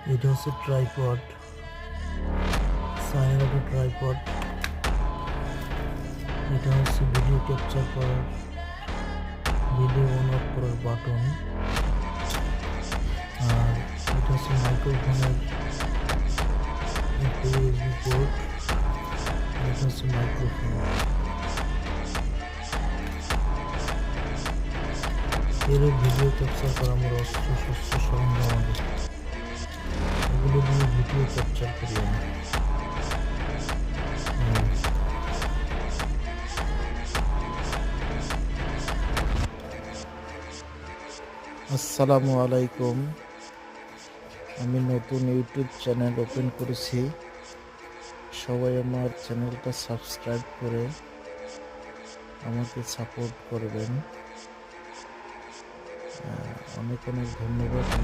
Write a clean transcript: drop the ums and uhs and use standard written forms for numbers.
এটা হচ্ছে ট্রাইপড, সাইনের একটা ট্রাইপড। এটা হচ্ছে ভিডিও ক্যাপচার করার, ভিডিও অন অফ করার বাটন। আর এটা হচ্ছে মাইক্রোফোনের একটা ইউএসবি পোর্ট। এটা হচ্ছে মাইক্রোফোন। এর ভিডিও ক্যাপচার করা আমার অস্ত্র শস্ত্র সরঞ্জাম আমাদের, এগুলো দিয়ে ভিডিও ক্যাপচার করি আমি। আসসালামু আলাইকুম। আমি নতুন ইউটিউব চ্যানেল ওপেন করেছি, সবাই আমার চ্যানেলটা সাবস্ক্রাইব করে আমাকে সাপোর্ট করবেন। অনেক অনেক ধন্যবাদ।